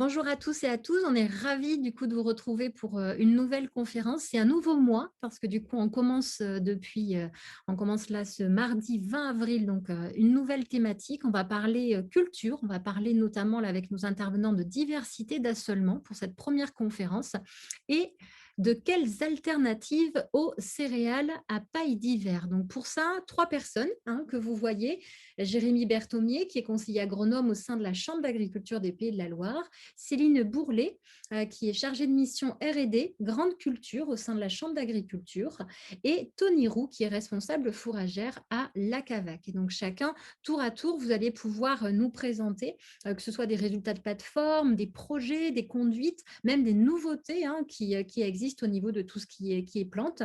Bonjour à tous et à tous. On est ravis du coup de vous retrouver pour une nouvelle conférence. C'est un nouveau mois parce que du coup on commence on commence là ce mardi 20 avril, donc une nouvelle thématique. On va parler culture, on va parler notamment là, avec nos intervenants de diversité d'assolement pour cette première conférence et de quelles alternatives aux céréales à paille d'hiver. Donc pour ça, trois personnes que vous voyez. Jérémy Berthomier, qui est conseiller agronome au sein de la Chambre d'agriculture des Pays de la Loire, Céline Bourlet, qui est chargée de mission R&D, grande culture au sein de la Chambre d'agriculture, et Tony Roux, qui est responsable fourragère à la CAVAC. Et donc chacun, tour à tour, vous allez pouvoir nous présenter, que ce soit des résultats de plateforme, des projets, des conduites, même des nouveautés qui existent au niveau de tout ce qui est plantes.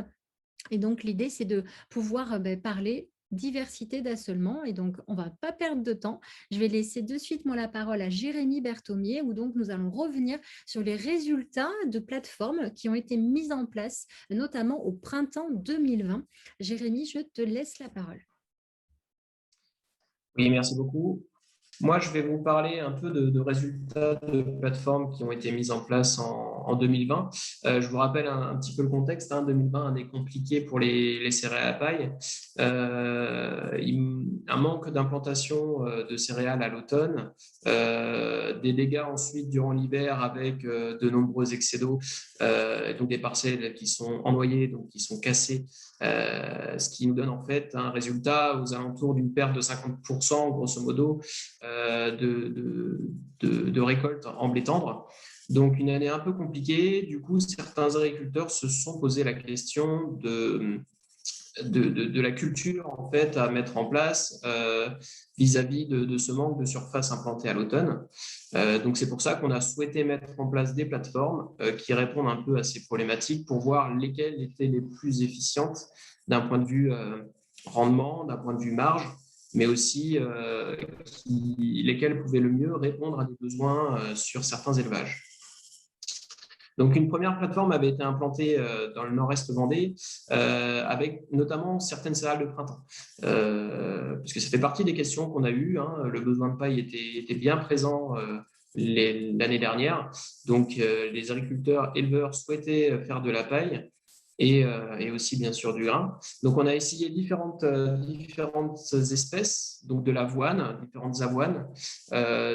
Et donc, l'idée, c'est de pouvoir parler diversité d'assolement. Et donc, on ne va pas perdre de temps. Je vais laisser de suite moi, la parole à Jérémy Berthomier, où donc nous allons revenir sur les résultats de plateformes qui ont été mises en place, notamment au printemps 2020. Jérémy, je te laisse la parole. Oui, merci beaucoup. Moi, je vais vous parler un peu de résultats de plateformes qui ont été mises en place en 2020. Je vous rappelle un petit peu le contexte. 2020, année compliquée pour les céréales à paille. Un manque d'implantation de céréales à l'automne. Des dégâts ensuite durant l'hiver avec de nombreux excès d'eau. Donc des parcelles qui sont ennoyées, donc qui sont cassées. Ce qui nous donne en fait un résultat aux alentours d'une perte de 50%, grosso modo, de récolte en blé tendre. Donc, une année un peu compliquée. Du coup, certains agriculteurs se sont posé la question de la culture en fait, à mettre en place vis-à- -vis de ce manque de surface implantée à l'automne. Donc, c'est pour ça qu'on a souhaité mettre en place des plateformes qui répondent un peu à ces problématiques pour voir lesquelles étaient les plus efficientes d'un point de vue rendement, d'un point de vue marge, mais aussi lesquelles pouvaient le mieux répondre à des besoins sur certains élevages. Donc, une première plateforme avait été implantée dans le nord-est Vendée, avec notamment certaines céréales de printemps. Parce que ça fait partie des questions qu'on a eues. Le besoin de paille était bien présent l'année dernière. Donc, les agriculteurs éleveurs souhaitaient faire de la paille et aussi, bien sûr, du grain. Donc, on a essayé différentes espèces, donc de l'avoine, différentes avoines,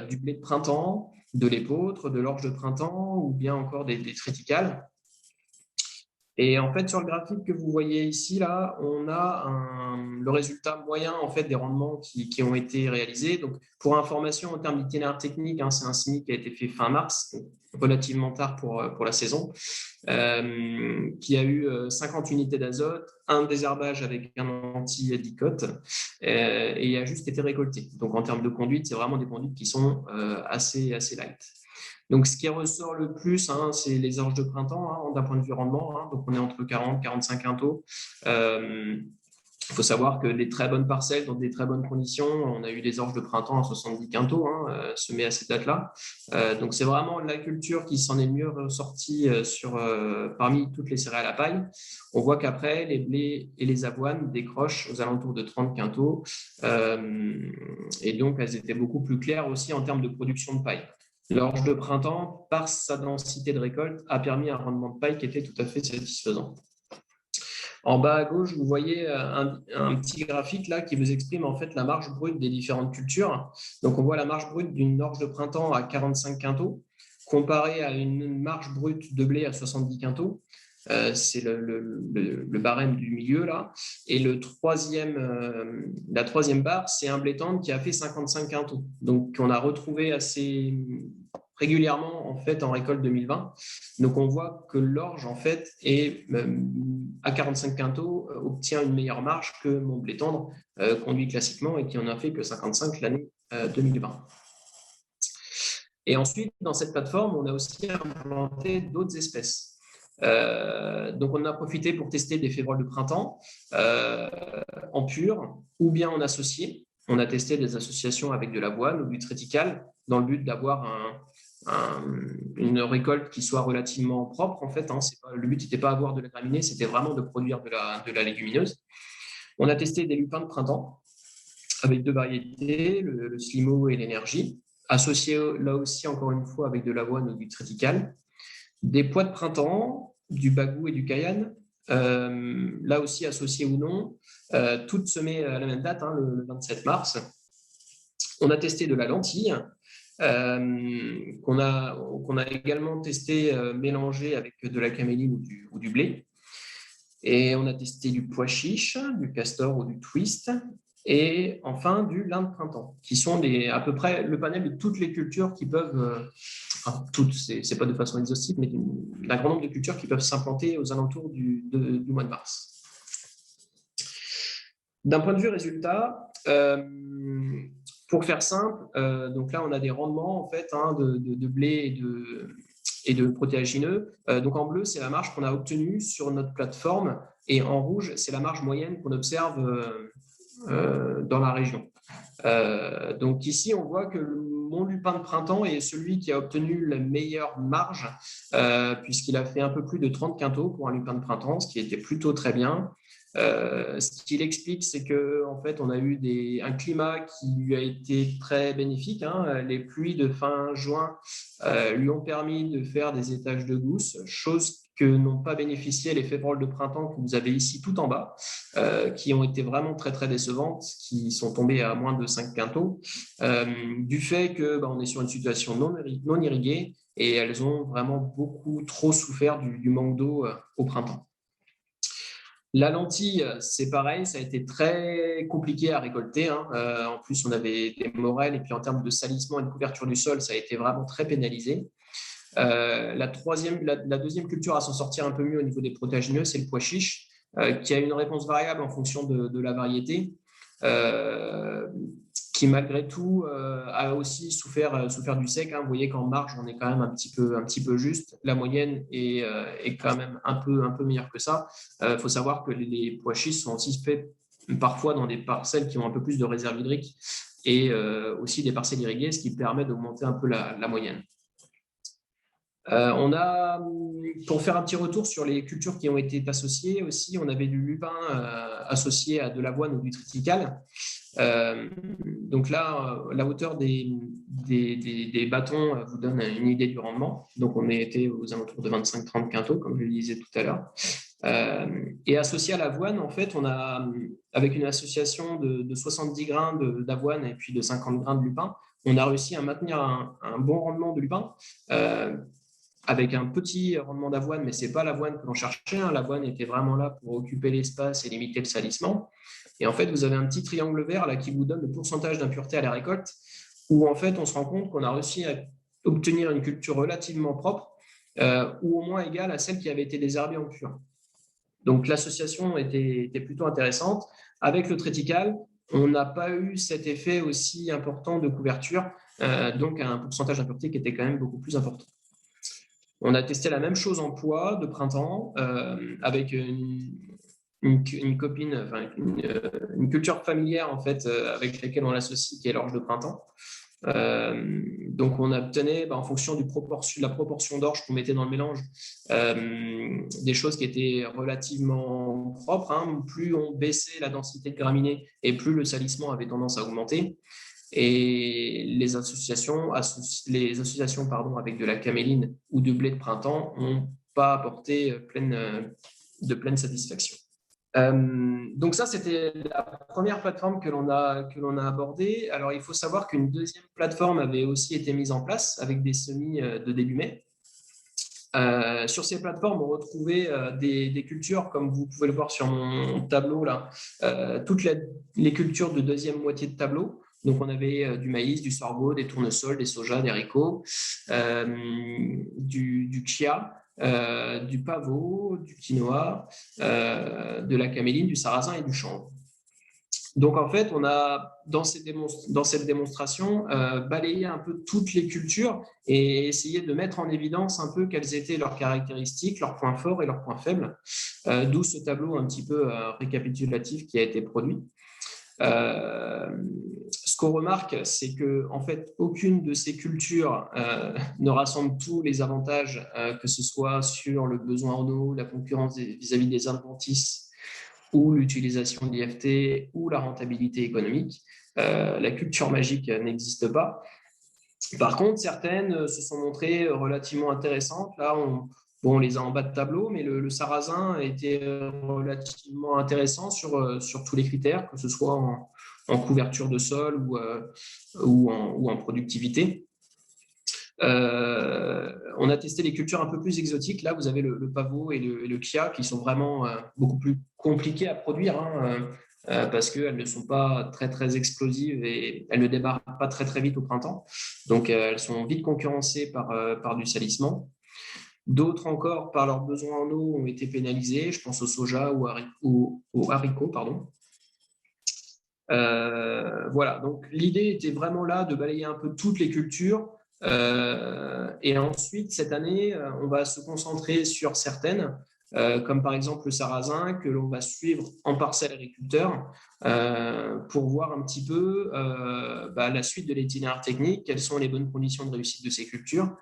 du blé de printemps, de l'épeautre, de l'orge de printemps ou bien encore des triticales. Et en fait, sur le graphique que vous voyez ici, là, on a le résultat moyen en fait, des rendements qui ont été réalisés. Donc, pour information, en termes d'itinéraire technique, c'est un SMIC qui a été fait fin mars, donc relativement tard pour la saison, qui a eu 50 unités d'azote, un désherbage avec un anti-dicote et a juste été récolté. Donc, en termes de conduite, c'est vraiment des conduites qui sont assez light. Donc, ce qui ressort le plus, c'est les orges de printemps d'un point de vue rendement. Donc, on est entre 40 et 45 quintaux. Il faut savoir que les très bonnes parcelles, dans des très bonnes conditions, on a eu des orges de printemps à 70 quintaux semées à cette date-là. Donc, c'est vraiment la culture qui s'en est mieux ressortie parmi toutes les céréales à paille. On voit qu'après, les blés et les avoines décrochent aux alentours de 30 quintaux. Et donc, elles étaient beaucoup plus claires aussi en termes de production de paille. L'orge de printemps, par sa densité de récolte, a permis un rendement de paille qui était tout à fait satisfaisant. En bas à gauche, vous voyez un petit graphique là qui vous exprime en fait la marge brute des différentes cultures. Donc, on voit la marge brute d'une orge de printemps à 45 quintaux comparée à une marge brute de blé à 70 quintaux. C'est le barème du milieu là. Et la troisième barre, c'est un blé tendre qui a fait 55 quintaux. Donc, on a retrouvé assez régulièrement en fait en récolte 2020. Donc, on voit que l'orge en fait est à 45 quintaux obtient une meilleure marge que mon blé tendre conduit classiquement et qui en a fait que 55 l'année 2020. Et ensuite, dans cette plateforme, on a aussi implanté d'autres espèces. Donc, on a profité pour tester des févroles de printemps en pur ou bien en associé. On a testé des associations avec de l'avoine ou du triticale dans le but d'avoir une récolte qui soit relativement propre. En fait, le but n'était pas d'avoir de la graminée, c'était vraiment de produire de la légumineuse. On a testé des lupins de printemps avec deux variétés, le Slimo et l'énergie, associés là aussi, encore une fois, avec de l'avoine ou du triticale. Des pois de printemps, du bagou et du cayenne, là aussi associés ou non, toutes semées à la même date, hein, le 27 mars. On a testé de la lentille, qu'on a également testé mélangé avec de la caméline ou du blé. Et on a testé du pois chiche, du castor ou du twist, et enfin du lin de printemps, qui sont à peu près le panel de toutes les cultures qui peuvent, enfin toutes, c'est pas de façon exhaustive, mais d'un grand nombre de cultures qui peuvent s'implanter aux alentours du mois de mars. D'un point de vue résultat, pour faire simple, donc là on a des rendements en fait hein, de blé et de protéagineux. Donc en bleu, c'est la marge qu'on a obtenue sur notre plateforme et en rouge, c'est la marge moyenne qu'on observe dans la région. Donc ici, on voit que mon lupin de printemps est celui qui a obtenu la meilleure marge puisqu'il a fait un peu plus de 30 quintaux pour un lupin de printemps, ce qui était plutôt très bien. Ce qu'il explique, c'est qu'en fait, on a eu un climat qui lui a été très bénéfique. Hein. Les pluies de fin juin lui ont permis de faire des étages de gousse, chose que n'ont pas bénéficié les févroles de printemps que vous avez ici tout en bas, qui ont été vraiment très très décevantes, qui sont tombées à moins de 5 quintaux, du fait qu'on est sur une situation non irriguée et elles ont vraiment beaucoup trop souffert du manque d'eau au printemps. La lentille, c'est pareil, ça a été très compliqué à récolter. Hein. En plus, on avait des morels et puis en termes de salissement et de couverture du sol, ça a été vraiment très pénalisé. La deuxième culture à s'en sortir un peu mieux au niveau des protéagineux, c'est le pois chiche, qui a une réponse variable en fonction de la variété, qui malgré tout a aussi souffert du sec. Hein. Vous voyez qu'en marge, on est quand même un petit peu juste. La moyenne est quand même un peu meilleure que ça. Faut savoir que les pois chiches sont aussi faits parfois dans des parcelles qui ont un peu plus de réserve hydrique et aussi des parcelles irriguées, ce qui permet d'augmenter un peu la moyenne. Pour faire un petit retour sur les cultures qui ont été associées aussi, on avait du lupin associé à de l'avoine ou du triticale. Donc là, la hauteur des bâtons vous donne une idée du rendement. Donc on était aux alentours de 25-30 quintaux, comme je le disais tout à l'heure. Et associé à l'avoine, en fait, on a, avec une association de 70 grains d'avoine et puis de 50 grains de lupin, on a réussi à maintenir un bon rendement de lupin. Avec un petit rendement d'avoine, mais ce n'est pas l'avoine que l'on cherchait. Hein. L'avoine était vraiment là pour occuper l'espace et limiter le salissement. Et en fait, vous avez un petit triangle vert là, qui vous donne le pourcentage d'impureté à la récolte, où en fait, on se rend compte qu'on a réussi à obtenir une culture relativement propre, ou au moins égale à celle qui avait été désherbée en pur. Donc, l'association était plutôt intéressante. Avec le triticale, on n'a pas eu cet effet aussi important de couverture, donc un pourcentage d'impureté qui était quand même beaucoup plus important. On a testé la même chose en pois de printemps avec une copine, enfin une culture familière en fait avec laquelle on l'associe, qui est l'orge de printemps. Donc on obtenait en fonction de la proportion d'orge qu'on mettait dans le mélange des choses qui étaient relativement propres. Hein. Plus on baissait la densité de graminées et plus le salissement avait tendance à augmenter. Et les associations avec de la caméline ou de blé de printemps n'ont pas apporté de pleine satisfaction. Donc ça, c'était la première plateforme que l'on a abordée. Alors, il faut savoir qu'une deuxième plateforme avait aussi été mise en place avec des semis de début mai. Sur ces plateformes, on retrouvait des cultures, comme vous pouvez le voir sur mon tableau là, toutes les cultures de deuxième moitié de tableau. Donc, on avait du maïs, du sorgho, des tournesols, des sojas, des haricots, du chia, du pavot, du quinoa, de la caméline, du sarrasin et du chanvre. Donc, en fait, on a, dans cette démonstration, balayé un peu toutes les cultures et essayé de mettre en évidence un peu quelles étaient leurs caractéristiques, leurs points forts et leurs points faibles, d'où ce tableau un petit peu récapitulatif qui a été produit. Ce qu'on remarque, c'est que en fait, aucune de ces cultures ne rassemble tous les avantages, que ce soit sur le besoin en eau, la concurrence vis-à-vis des adventices ou l'utilisation de l'IFT ou la rentabilité économique. La culture magique n'existe pas. Par contre, certaines se sont montrées relativement intéressantes. Là, on les a en bas de tableau, mais le sarrasin était relativement intéressant sur tous les critères, que ce soit en couverture de sol ou en productivité. On a testé les cultures un peu plus exotiques. Là, vous avez le pavot et le chia qui sont vraiment beaucoup plus compliqués à produire, hein, parce qu'elles ne sont pas très, très explosives et elles ne démarrent pas très, très vite au printemps. Donc, elles sont vite concurrencées par du salissement. D'autres encore, par leurs besoins en eau, ont été pénalisées. Je pense au soja ou aux haricots, pardon. Voilà, donc l'idée était vraiment là de balayer un peu toutes les cultures. Et ensuite, cette année, on va se concentrer sur certaines, comme par exemple le sarrasin, que l'on va suivre en parcelle agriculteur pour voir un petit peu la suite de l'itinéraire technique, quelles sont les bonnes conditions de réussite de ces cultures,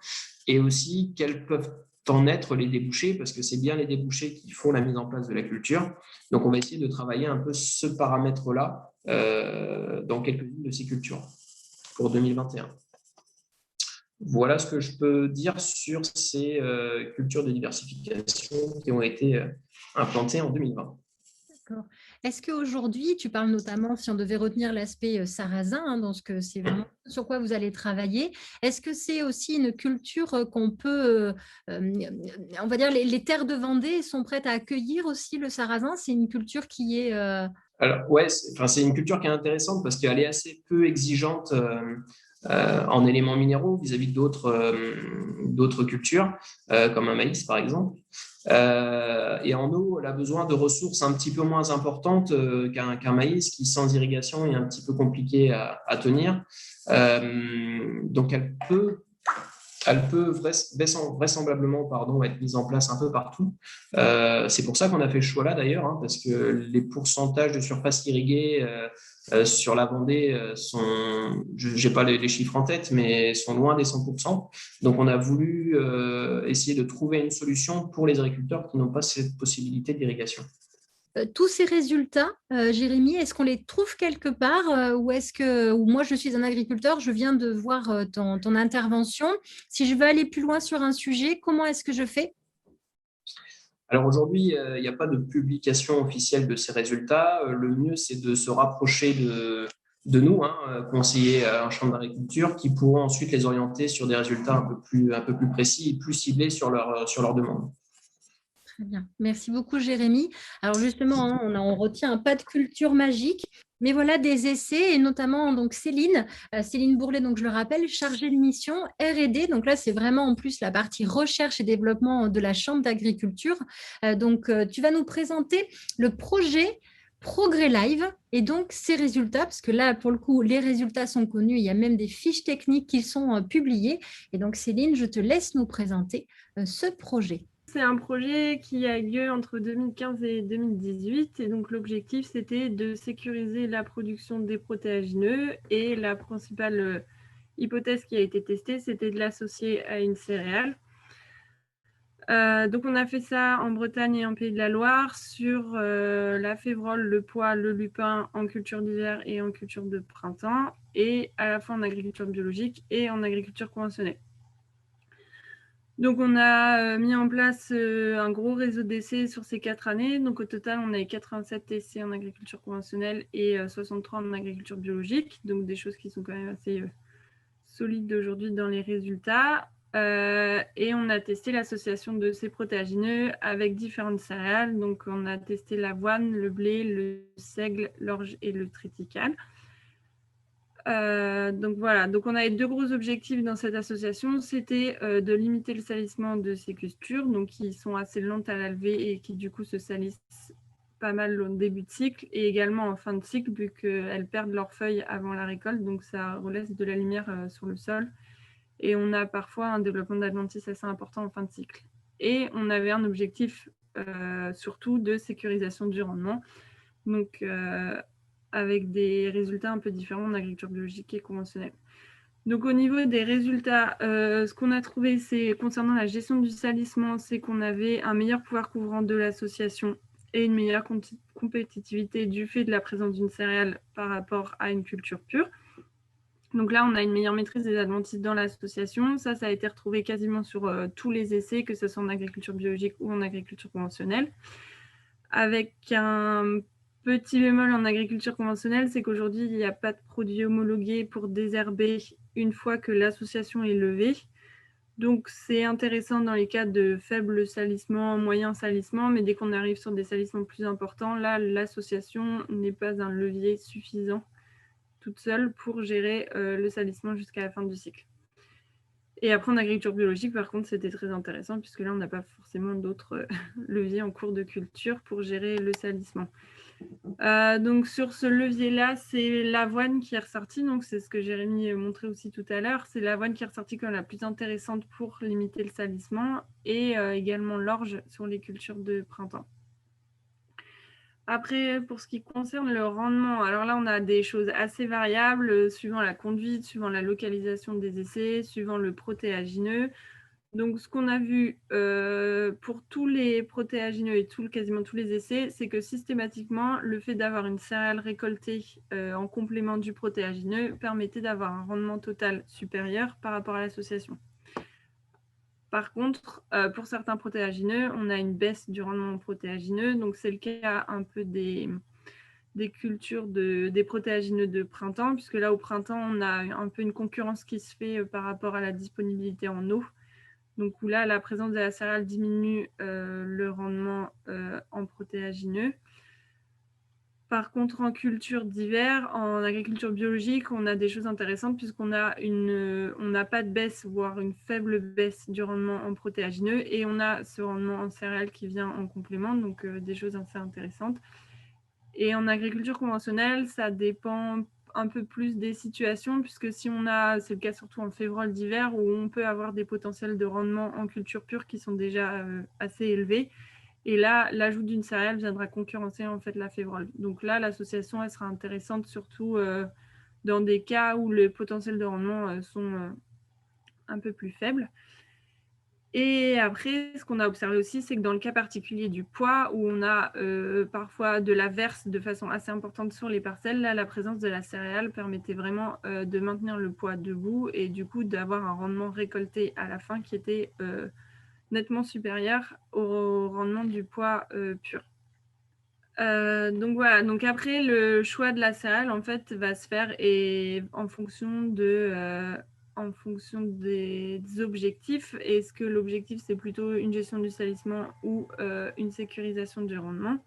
et aussi quels peuvent en être les débouchés, parce que c'est bien les débouchés qui font la mise en place de la culture. Donc, on va essayer de travailler un peu ce paramètre-là dans quelques-unes de ces cultures pour 2021. Voilà ce que je peux dire sur ces cultures de diversification qui ont été implantées en 2020. D'accord. Est-ce qu'aujourd'hui, tu parles notamment, si on devait retenir l'aspect sarrasin, hein, dans ce que c'est vraiment sur quoi vous allez travailler, est-ce que c'est aussi une culture qu'on peut, on va dire, les terres de Vendée sont prêtes à accueillir aussi le sarrasin? C'est une culture qui est… Alors, ouais, c'est une culture qui est intéressante parce qu'elle est assez peu exigeante en éléments minéraux vis-à-vis d'autres cultures, comme un maïs par exemple. Et en eau, elle a besoin de ressources un petit peu moins importantes qu'un maïs qui, sans irrigation, est un petit peu compliqué à tenir. Donc, elle peut vraisemblablement être mise en place un peu partout. C'est pour ça qu'on a fait ce choix-là d'ailleurs, hein, parce que les pourcentages de surface irriguée sur la Vendée je n'ai pas les chiffres en tête, mais sont loin des 100%. Donc on a voulu essayer de trouver une solution pour les agriculteurs qui n'ont pas cette possibilité d'irrigation. Tous ces résultats, Jérémy, est-ce qu'on les trouve quelque part ou moi je suis un agriculteur, je viens de voir ton intervention. Si je veux aller plus loin sur un sujet, comment est-ce que je fais? Alors aujourd'hui, il n'y a pas de publication officielle de ces résultats. Le mieux, c'est de se rapprocher de nous, hein, conseillers en chambre d'agriculture, qui pourront ensuite les orienter sur des résultats un peu plus précis et plus ciblés sur leur demande. Très bien. Merci beaucoup, Jérémy. Alors justement, hein, on retient un pas de culture magique, mais voilà des essais, et notamment donc Céline Bourlet, donc je le rappelle, chargée de mission R&D. Donc là, c'est vraiment en plus la partie recherche et développement de la Chambre d'agriculture. Tu vas nous présenter le projet Progrès Live et donc ses résultats, parce que là, pour le coup, les résultats sont connus. Il y a même des fiches techniques qui sont publiées. Et donc, Céline, je te laisse nous présenter ce projet. C'est un projet qui a eu lieu entre 2015 et 2018 et donc l'objectif c'était de sécuriser la production des protéagineux et la principale hypothèse qui a été testée c'était de l'associer à une céréale. Donc on a fait ça en Bretagne et en Pays de la Loire sur la févrole, le pois, le lupin en culture d'hiver et en culture de printemps et à la fois en agriculture biologique et en agriculture conventionnelle. Donc, on a mis en place un gros réseau d'essais sur ces 4 années. Donc, au total, on a eu 87 essais en agriculture conventionnelle et 63 en agriculture biologique. Donc, des choses qui sont quand même assez solides aujourd'hui dans les résultats. Et on a testé l'association de ces protéagineux avec différentes céréales. Donc, on a testé l'avoine, le blé, le seigle, l'orge et le triticale. Donc voilà, donc on avait 2 gros objectifs dans cette association, c'était de limiter le salissement de ces cultures, donc qui sont assez lentes à la levée et qui du coup se salissent pas mal au début de cycle et également en fin de cycle vu qu'elles perdent leurs feuilles avant la récolte, donc ça relaisse de la lumière sur le sol et on a parfois un développement d'adventice assez important en fin de cycle. Et on avait un objectif surtout de sécurisation du rendement, donc avec des résultats un peu différents en agriculture biologique et conventionnelle. Donc au niveau des résultats, ce qu'on a trouvé, c'est concernant la gestion du salissement, c'est qu'on avait un meilleur pouvoir couvrant de l'association et une meilleure compétitivité du fait de la présence d'une céréale par rapport à une culture pure. Donc là, on a une meilleure maîtrise des adventices dans l'association. Ça a été retrouvé quasiment sur tous les essais, que ce soit en agriculture biologique ou en agriculture conventionnelle. Avec un petit bémol en agriculture conventionnelle, c'est qu'aujourd'hui, il n'y a pas de produit homologué pour désherber une fois que l'association est levée. Donc, c'est intéressant dans les cas de faible salissement, moyen salissement, mais dès qu'on arrive sur des salissements plus importants, là, l'association n'est pas un levier suffisant toute seule pour gérer le salissement jusqu'à la fin du cycle. Et après, en agriculture biologique, par contre, c'était très intéressant puisque là, on n'a pas forcément d'autres leviers en cours de culture pour gérer le salissement. Donc, sur ce levier-là, c'est l'avoine qui est ressortie. Donc, c'est ce que Jérémy montrait aussi tout à l'heure. C'est l'avoine qui est ressortie comme la plus intéressante pour limiter le salissement et également l'orge sur les cultures de printemps. Après, pour ce qui concerne le rendement, alors là, on a des choses assez variables suivant la conduite, suivant la localisation des essais, suivant le protéagineux. Donc, ce qu'on a vu pour tous les protéagineux et quasiment tous les essais, c'est que systématiquement, le fait d'avoir une céréale récoltée en complément du protéagineux permettait d'avoir un rendement total supérieur par rapport à l'association. Par contre, pour certains protéagineux, on a une baisse du rendement protéagineux. Donc, c'est le cas un peu des cultures des protéagineux de printemps, puisque là, au printemps, on a un peu une concurrence qui se fait par rapport à la disponibilité en eau. Donc, où là, la présence de la céréale diminue le rendement en protéagineux. Par contre, en culture d'hiver, en agriculture biologique, on a des choses intéressantes puisqu'on n'a pas de baisse, voire une faible baisse du rendement en protéagineux et on a ce rendement en céréales qui vient en complément, donc des choses assez intéressantes. Et en agriculture conventionnelle, ça dépend un peu plus des situations puisque si on a, c'est le cas surtout en févrole d'hiver où on peut avoir des potentiels de rendement en culture pure qui sont déjà assez élevés. Et là, l'ajout d'une céréale viendra concurrencer en fait la févrole. Donc là, l'association, elle sera intéressante surtout dans des cas où les potentiels de rendement sont un peu plus faibles. Et après, ce qu'on a observé aussi, c'est que dans le cas particulier du pois, où on a parfois de l'averse de façon assez importante sur les parcelles, là, la présence de la céréale permettait vraiment de maintenir le pois debout et du coup d'avoir un rendement récolté à la fin qui était nettement supérieur au rendement du pois pur. Donc voilà, donc après le choix de la céréale en fait va se faire en fonction des objectifs. Est-ce que l'objectif c'est plutôt une gestion du salissement ou une sécurisation du rendement?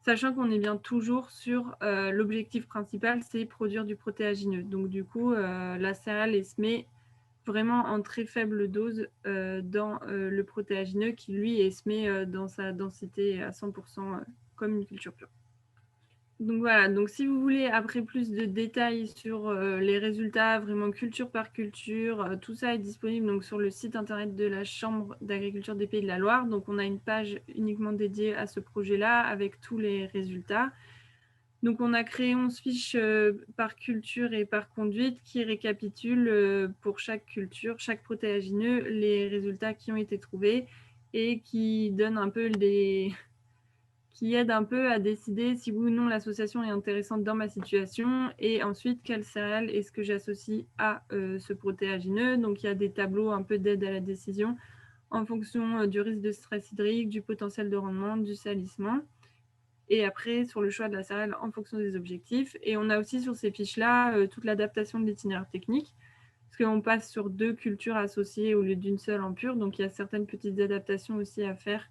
Sachant qu'on est bien toujours sur l'objectif principal, c'est produire du protéagineux. Donc du coup, la céréale est semée vraiment en très faible dose dans le protéagineux qui, lui, est semé dans sa densité à 100% comme une culture pure. Donc voilà, donc si vous voulez après plus de détails sur les résultats, vraiment culture par culture, tout ça est disponible donc, sur le site internet de la Chambre d'agriculture des Pays de la Loire. Donc on a une page uniquement dédiée à ce projet-là avec tous les résultats. Donc, on a créé 11 fiches par culture et par conduite qui récapitulent pour chaque culture, chaque protéagineux, les résultats qui ont été trouvés et qui donnent un peu qui aident un peu à décider si oui ou non l'association est intéressante dans ma situation et ensuite quelle céréale est-ce que j'associe à ce protéagineux. Donc, il y a des tableaux un peu d'aide à la décision en fonction du risque de stress hydrique, du potentiel de rendement, du salissement. Et après, sur le choix de la céréale en fonction des objectifs. Et on a aussi sur ces fiches-là toute l'adaptation de l'itinéraire technique, parce qu'on passe sur 2 cultures associées au lieu d'une seule en pure. Donc, il y a certaines petites adaptations aussi à faire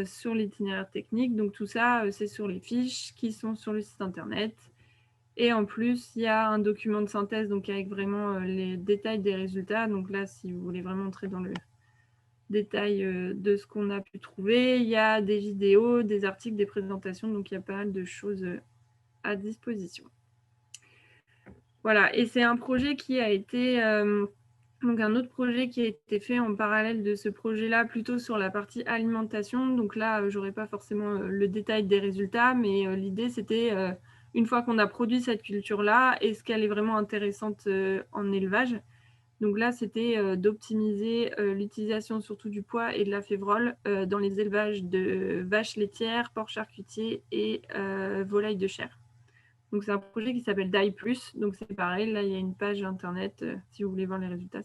sur l'itinéraire technique. Donc, tout ça, c'est sur les fiches qui sont sur le site internet. Et en plus, il y a un document de synthèse donc avec vraiment les détails des résultats. Donc là, si vous voulez vraiment entrer dans le détails de ce qu'on a pu trouver. Il y a des vidéos, des articles, des présentations, donc il y a pas mal de choses à disposition. Voilà, et c'est un projet qui a été, donc un autre projet qui a été fait en parallèle de ce projet-là, plutôt sur la partie alimentation. Donc là, je n'aurai pas forcément le détail des résultats, mais l'idée, c'était, une fois qu'on a produit cette culture-là, est-ce qu'elle est vraiment intéressante en élevage ? Donc là, c'était d'optimiser l'utilisation surtout du pois et de la févrole dans les élevages de vaches laitières, porcs charcutiers et volailles de chair. Donc, c'est un projet qui s'appelle Die Plus. Donc, c'est pareil. Là, il y a une page internet. Si vous voulez voir les résultats,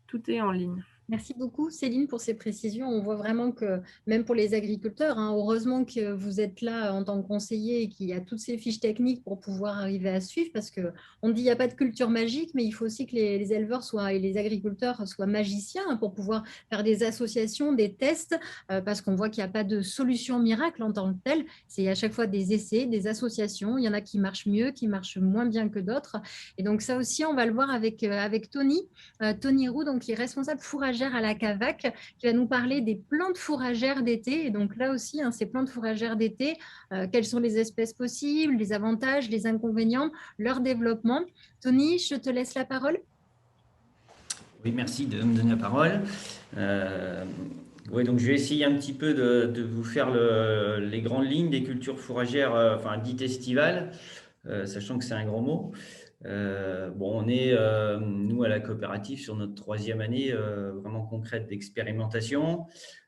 tout est en ligne. Merci beaucoup, Céline, pour ces précisions. On voit vraiment que, même pour les agriculteurs, hein, heureusement que vous êtes là en tant que conseiller et qu'il y a toutes ces fiches techniques pour pouvoir arriver à suivre, parce qu'on dit qu'il n'y a pas de culture magique, mais il faut aussi que les éleveurs et les agriculteurs soient magiciens, hein, pour pouvoir faire des associations, des tests, parce qu'on voit qu'il n'y a pas de solution miracle en tant que telle. C'est à chaque fois des essais, des associations. Il y en a qui marchent mieux, qui marchent moins bien que d'autres. Et donc ça aussi, on va le voir avec Tony. Tony Roux, donc, qui est responsable fourragère à la CAVAC, qui va nous parler des plantes fourragères d'été. Et donc là aussi, hein, ces plantes fourragères d'été, quelles sont les espèces possibles, les avantages, les inconvénients, leur développement. Tony, je te laisse la parole. Oui, merci de me donner la parole. Oui, donc je vais essayer un petit peu de vous faire les grandes lignes des cultures fourragères, enfin dites estivales, sachant que c'est un grand mot. Bon, on est, nous, à la coopérative, sur notre 3e année vraiment concrète d'expérimentation.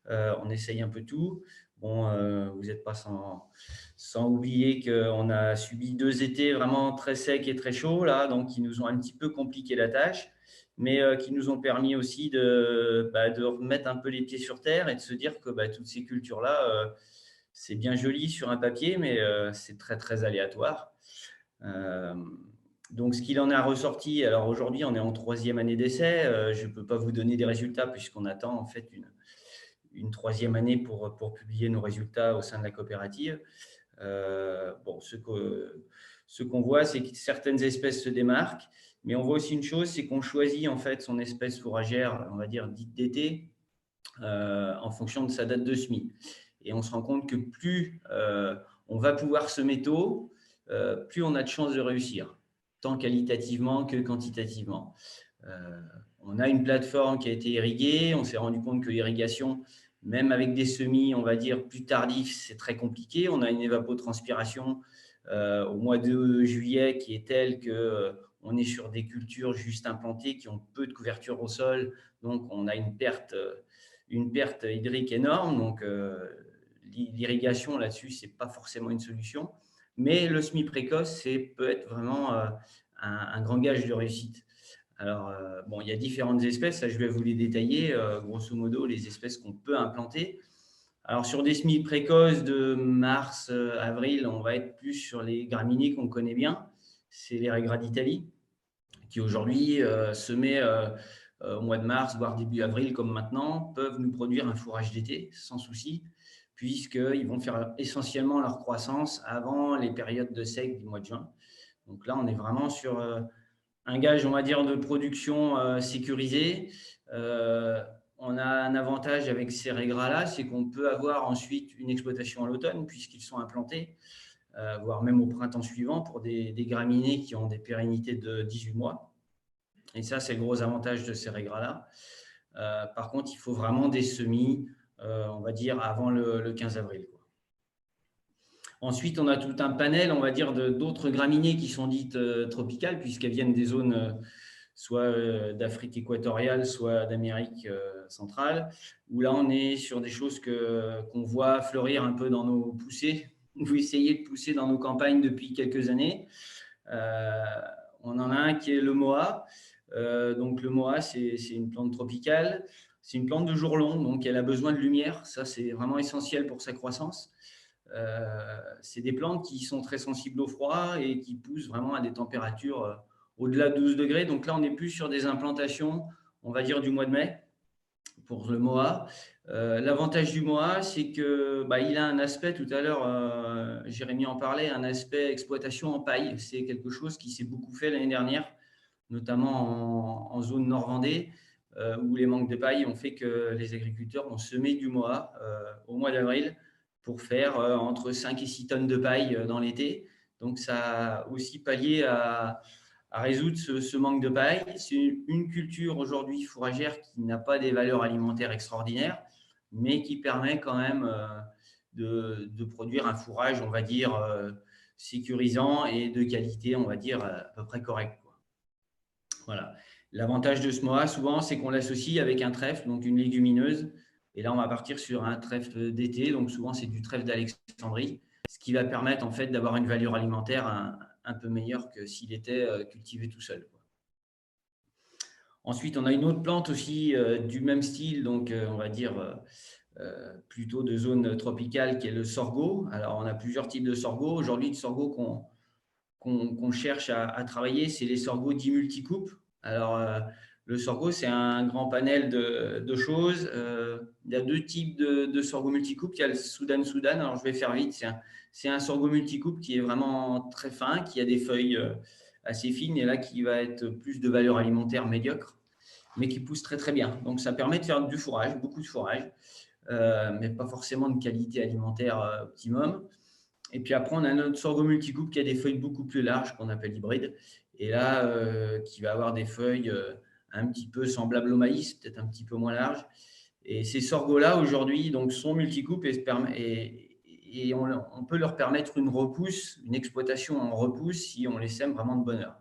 On essaye un peu tout. Bon, vous n'êtes pas sans oublier qu'on a subi 2 étés vraiment très secs et très chauds, là, donc qui nous ont un petit peu compliqué la tâche, mais qui nous ont permis aussi de remettre un peu les pieds sur terre et de se dire que toutes ces cultures-là, c'est bien joli sur un papier, mais c'est très, très aléatoire. Donc, ce qu'il en a ressorti, alors aujourd'hui, on est en 3e année d'essai. Je ne peux pas vous donner des résultats puisqu'on attend en fait une 3e année pour publier nos résultats au sein de la coopérative. Bon, ce qu'on voit, c'est que certaines espèces se démarquent, mais on voit aussi une chose, c'est qu'on choisit en fait son espèce fourragère, on va dire dite d'été, en fonction de sa date de semis. Et on se rend compte que plus on va pouvoir semer tôt, plus on a de chances de réussir, tant qualitativement que quantitativement. On a une plateforme qui a été irriguée. On s'est rendu compte que l'irrigation, même avec des semis, on va dire, plus tardifs, c'est très compliqué. On a une évapotranspiration au mois de juillet qui est telle qu'on est sur des cultures juste implantées qui ont peu de couverture au sol. Donc, on a une perte hydrique énorme. Donc, l'irrigation là-dessus, ce n'est pas forcément une solution. Mais le semis précoce, peut être vraiment un grand gage de réussite. Alors, bon, il y a différentes espèces, ça je vais vous les détailler, grosso modo, les espèces qu'on peut implanter. Alors, sur des semis précoces de mars, avril, on va être plus sur les graminées qu'on connaît bien. C'est les Regra d'Italie, qui aujourd'hui, semés au mois de mars, voire début avril, comme maintenant, peuvent nous produire un fourrage d'été, sans souci, puisqu'ils vont faire essentiellement leur croissance avant les périodes de sec du mois de juin. Donc là, on est vraiment sur un gage, on va dire, de production sécurisée. On a un avantage avec ces régras-là, c'est qu'on peut avoir ensuite une exploitation à l'automne, puisqu'ils sont implantés, voire même au printemps suivant, pour des graminées qui ont des pérennités de 18 mois. Et ça, c'est le gros avantage de ces régras-là. Par contre, il faut vraiment des semis, on va dire, avant le 15 avril. Ensuite, on a tout un panel, on va dire, d'autres graminées qui sont dites tropicales, puisqu'elles viennent des zones soit d'Afrique équatoriale, soit d'Amérique centrale, où là, on est sur des choses qu'on voit fleurir un peu dans nos poussées, ou essayer de pousser dans nos campagnes depuis quelques années. On en a un qui est le moa. Donc, le moa, c'est une plante tropicale. C'est une plante de jour long, donc elle a besoin de lumière. Ça, c'est vraiment essentiel pour sa croissance. C'est des plantes qui sont très sensibles au froid et qui poussent vraiment à des températures au-delà de 12 degrés. Donc là, on est plus sur des implantations, on va dire, du mois de mai pour le moa. L'avantage du moa, c'est que il a un aspect, tout à l'heure, Jérémy en parlait, un aspect exploitation en paille. C'est quelque chose qui s'est beaucoup fait l'année dernière, notamment en zone Nord-Vendée, où les manques de paille ont fait que les agriculteurs ont semé du moa au mois d'avril pour faire entre 5 et 6 tonnes de paille dans l'été. Donc, ça a aussi pallié à résoudre ce manque de paille. C'est une culture aujourd'hui fourragère qui n'a pas des valeurs alimentaires extraordinaires, mais qui permet quand même de produire un fourrage, on va dire, sécurisant et de qualité, on va dire, à peu près correcte. Voilà. L'avantage de ce moa, souvent, c'est qu'on l'associe avec un trèfle, donc une légumineuse. Et là, on va partir sur un trèfle d'été. Donc, souvent, c'est du trèfle d'Alexandrie, ce qui va permettre en fait d'avoir une valeur alimentaire un peu meilleure que s'il était cultivé tout seul. Ensuite, on a une autre plante aussi du même style, donc on va dire plutôt de zone tropicale, qui est le sorgho. Alors, on a plusieurs types de sorgho. Aujourd'hui, le sorgho qu'on cherche à travailler, c'est les sorghos dits multicoupes. Alors, le sorgho, c'est un grand panel de choses. Il y a deux types de sorgho multicoupes. Il y a le Soudan. Alors, je vais faire vite. C'est un sorgho multicoupe qui est vraiment très fin, qui a des feuilles assez fines et là, qui va être plus de valeur alimentaire médiocre, mais qui pousse très, très bien. Donc, ça permet de faire du fourrage, beaucoup de fourrage, mais pas forcément de qualité alimentaire optimum. Et puis après, on a notre sorgho multicoupe qui a des feuilles beaucoup plus larges, qu'on appelle hybride. Et là, qui va avoir des feuilles un petit peu semblables au maïs, peut-être un petit peu moins larges. Et ces sorghos-là, aujourd'hui, donc, sont multicoupes et on peut leur permettre une repousse, une exploitation en repousse si on les sème vraiment de bonne heure.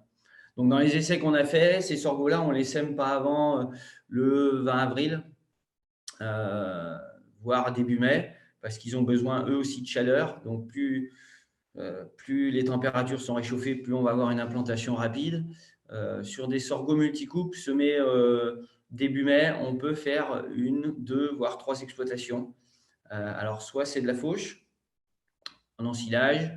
Donc, dans les essais qu'on a faits, ces sorghos-là, on ne les sème pas avant le 20 avril, voire début mai, parce qu'ils ont besoin eux aussi de chaleur. Donc, plus les températures sont réchauffées, plus on va avoir une implantation rapide. Sur des sorghos multicoupes semés début mai, on peut faire 1, 2, voire 3 exploitations. Alors, soit c'est de la fauche en ensilage,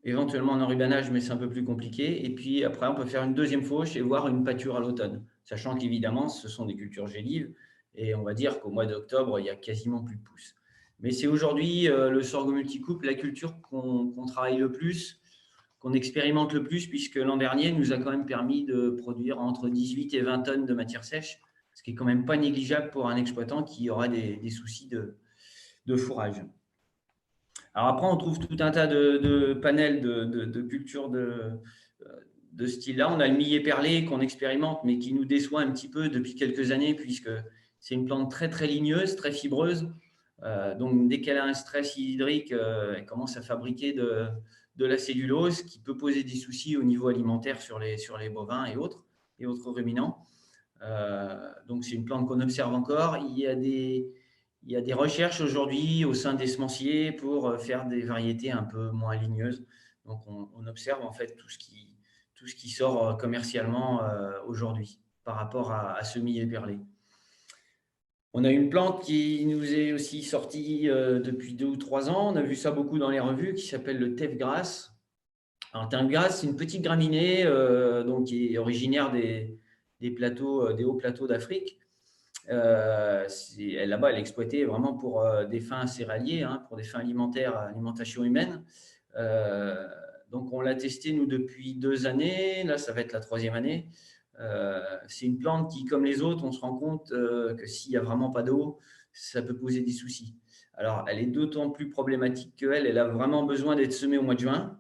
éventuellement en enrubanage, mais c'est un peu plus compliqué. Et puis après, on peut faire une deuxième fauche et voir une pâture à l'automne, sachant qu'évidemment, ce sont des cultures gélives. Et on va dire qu'au mois d'octobre, il n'y a quasiment plus de pousses. Mais c'est aujourd'hui le sorgho multicoupe, la culture qu'on travaille le plus, qu'on expérimente le plus, puisque l'an dernier nous a quand même permis de produire entre 18 et 20 tonnes de matière sèche, ce qui est quand même pas négligeable pour un exploitant qui aura des soucis de fourrage. Alors après, on trouve tout un tas de panels de cultures de ce style-là. On a le millet perlé qu'on expérimente, mais qui nous déçoit un petit peu depuis quelques années, puisque c'est une plante très, très ligneuse, très fibreuse. Donc, dès qu'elle a un stress hydrique, elle commence à fabriquer de la cellulose qui peut poser des soucis au niveau alimentaire sur les bovins et autres ruminants. Donc, c'est une plante qu'on observe encore. Il y a des recherches aujourd'hui au sein des semenciers pour faire des variétés un peu moins ligneuses. Donc, on observe en fait tout ce qui sort commercialement aujourd'hui par rapport à ce millet perlé. On a une plante qui nous est aussi sortie depuis 2 ou 3 ans. On a vu ça beaucoup dans les revues, qui s'appelle le teff grasse. Alors, teff grasse, c'est une petite graminée donc, qui est originaire des hauts plateaux d'Afrique. Là-bas, elle est exploitée vraiment pour des fins céréaliers, pour des fins alimentaires, alimentation humaine. Donc, on l'a testé, nous, depuis 2 années. Là, ça va être la 3e année. C'est une plante qui, comme les autres, on se rend compte que s'il n'y a vraiment pas d'eau, ça peut poser des soucis. Alors, elle est d'autant plus problématique qu'elle a vraiment besoin d'être semée au mois de juin.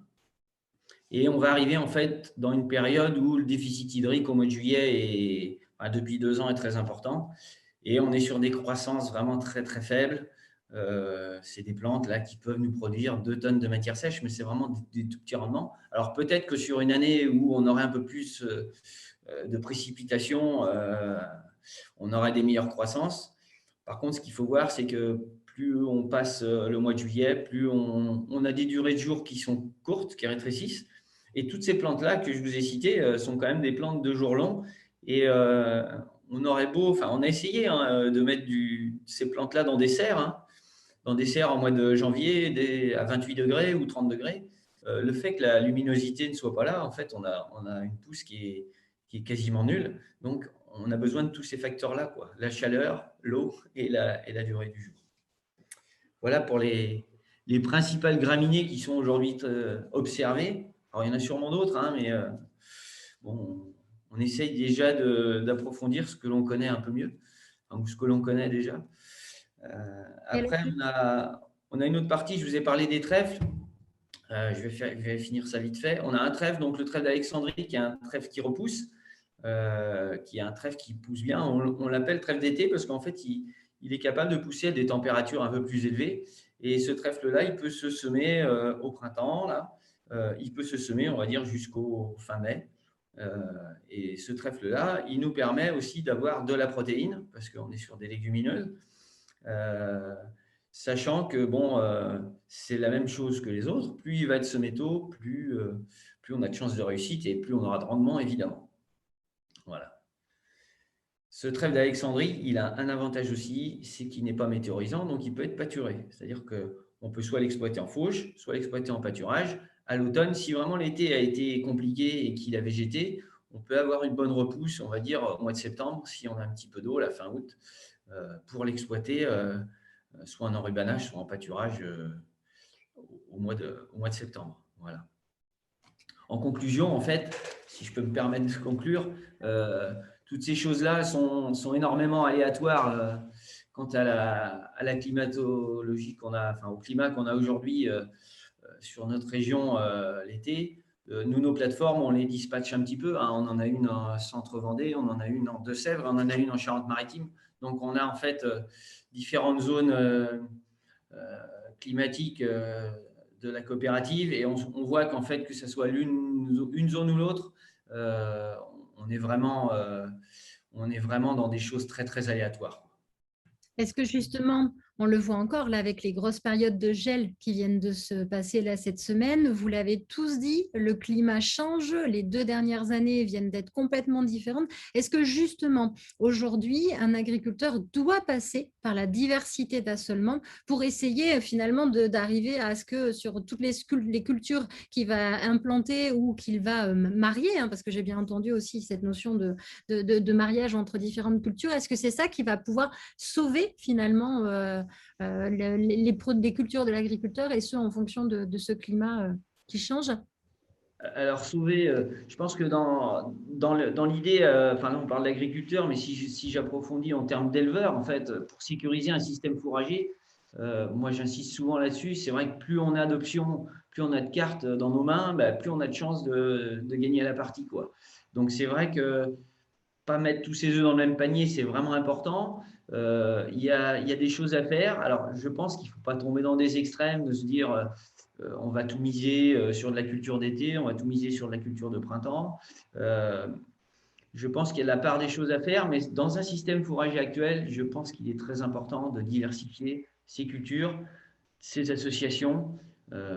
Et on va arriver en fait dans une période où le déficit hydrique au mois de juillet depuis 2 ans est très important. Et on est sur des croissances vraiment très, très faibles. C'est des plantes là qui peuvent nous produire 2 tonnes de matière sèche, mais c'est vraiment des tout petits rendements. Alors peut-être que sur une année où on aurait un peu plus de précipitations, on aurait des meilleures croissances. Par contre, ce qu'il faut voir, c'est que plus on passe le mois de juillet, plus on a des durées de jour qui sont courtes, qui rétrécissent. Et toutes ces plantes-là que je vous ai citées sont quand même des plantes de jour long. Et on a essayé de mettre ces plantes-là dans des serres, en mois de janvier à 28 degrés ou 30 degrés. Le fait que la luminosité ne soit pas là, en fait, on a une pousse qui est quasiment nulle. Donc, on a besoin de tous ces facteurs-là, quoi. La chaleur, l'eau et la durée du jour. Voilà pour les principales graminées qui sont aujourd'hui observées. Alors, il y en a sûrement d'autres, mais on essaye déjà d'approfondir ce que l'on connaît un peu mieux, ou ce que l'on connaît déjà. Après, on a une autre partie, je vous ai parlé des trèfles. Je vais finir ça vite fait. On a un trèfle, donc le trèfle d'Alexandrie, qui est un trèfle qui repousse, qui est un trèfle qui pousse bien. On l'appelle trèfle d'été parce qu'en fait, il est capable de pousser à des températures un peu plus élevées. Et ce trèfle-là, il peut se semer au printemps. Il peut se semer, on va dire, jusqu'au fin mai. Et ce trèfle-là, il nous permet aussi d'avoir de la protéine, parce qu'on est sur des légumineuses. sachant que bon, c'est la même chose que les autres. Plus il va être semé tôt, plus on a de chances de réussite et plus on aura de rendement, évidemment. Voilà. Ce trèfle d'Alexandrie, il a un avantage aussi, c'est qu'il n'est pas météorisant, donc il peut être pâturé. C'est-à-dire qu'on peut soit l'exploiter en fauche, soit l'exploiter en pâturage. À l'automne, si vraiment l'été a été compliqué et qu'il a végété, on peut avoir une bonne repousse, on va dire au mois de septembre, si on a un petit peu d'eau, la fin août, pour l'exploiter, soit en enrubanage, soit en pâturage au mois de septembre. Voilà. En conclusion, en fait, si je peux me permettre de conclure, toutes ces choses-là sont énormément aléatoires quant à la climatologie qu'on a, enfin au climat qu'on a aujourd'hui sur notre région l'été. Nous, nos plateformes, on les dispatche un petit peu. Hein. On en a une en Centre-Vendée, on en a une en Deux-Sèvres, on en a une en Charente-Maritime. Donc, on a en fait différentes zones climatiques de la coopérative et on voit qu'en fait, que ce soit une zone ou l'autre, on est vraiment dans des choses très, très aléatoires. Est-ce que justement, on le voit encore là avec les grosses périodes de gel qui viennent de se passer là cette semaine, vous l'avez tous dit, le climat change, les 2 dernières années viennent d'être complètement différentes. Est-ce que justement, aujourd'hui, un agriculteur doit passer par la diversité d'assolement pour essayer finalement d'arriver à ce que sur toutes les cultures qu'il va implanter ou qu'il va marier, hein, parce que j'ai bien entendu aussi cette notion de mariage entre différentes cultures, est-ce que c'est ça qui va pouvoir sauver finalement les cultures de l'agriculteur et ce en fonction de ce climat qui change? Alors, sauver, je pense que dans l'idée, enfin là on parle d'agriculteur, mais si j'approfondis en termes d'éleveur, en fait, pour sécuriser un système fourrager, moi j'insiste souvent là-dessus, c'est vrai que plus on a d'options, plus on a de cartes dans nos mains, bah, plus on a de chances de gagner à la partie, quoi. Donc c'est vrai que pas mettre tous ses œufs dans le même panier, c'est vraiment important. Il y a des choses à faire. Alors, je pense qu'il ne faut pas tomber dans des extrêmes, de se dire on va tout miser sur de la culture d'été, on va tout miser sur de la culture de printemps. Je pense qu'il y a la part des choses à faire, mais dans un système fourrager actuel, je pense qu'il est très important de diversifier ces cultures, ces associations.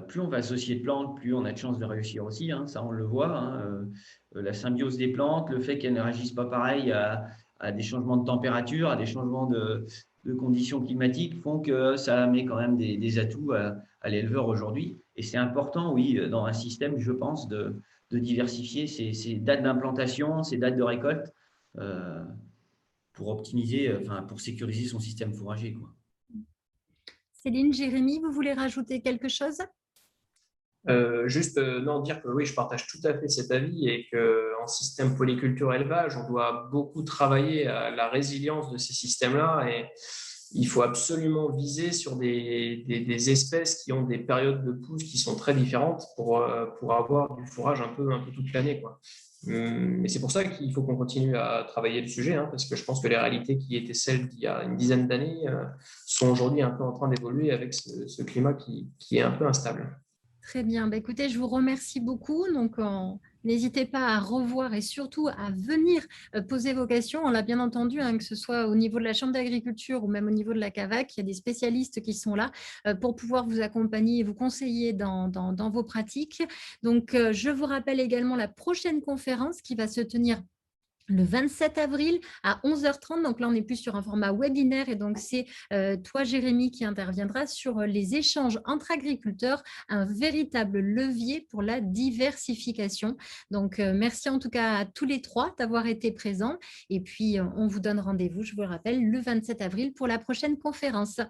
Plus on va associer de plantes, plus on a de chances de réussir aussi. Hein, ça, on le voit. Hein, la symbiose des plantes, le fait qu'elles ne réagissent pas pareil à des changements de température, à des changements de conditions climatiques, font que ça met quand même des atouts à l'éleveur aujourd'hui. Et c'est important, oui, dans un système, je pense, de diversifier ces dates d'implantation, ces dates de récolte, pour optimiser, enfin, pour sécuriser son système fourrager, quoi. Céline, Jérémy, vous voulez rajouter quelque chose? Juste non, dire que oui, je partage tout à fait cet avis et qu'en système polyculture élevage, on doit beaucoup travailler à la résilience de ces systèmes-là et il faut absolument viser sur des espèces qui ont des périodes de pousse qui sont très différentes pour avoir du fourrage un peu toute l'année, quoi. Mais c'est pour ça qu'il faut qu'on continue à travailler le sujet, hein, parce que je pense que les réalités qui étaient celles d'il y a une dizaine d'années sont aujourd'hui un peu en train d'évoluer avec ce climat qui est un peu instable. Très bien. Bah, écoutez, je vous remercie beaucoup. Donc, n'hésitez pas à revoir et surtout à venir poser vos questions. On l'a bien entendu, hein, que ce soit au niveau de la Chambre d'agriculture ou même au niveau de la CAVAC, il y a des spécialistes qui sont là pour pouvoir vous accompagner et vous conseiller dans vos pratiques. Donc, je vous rappelle également la prochaine conférence qui va se tenir le 27 avril à 11h30. Donc là, on est plus sur un format webinaire et donc c'est toi, Jérémy, qui interviendra sur les échanges entre agriculteurs, un véritable levier pour la diversification. Donc, merci en tout cas à tous les trois d'avoir été présents et puis on vous donne rendez-vous, je vous le rappelle, le 27 avril pour la prochaine conférence.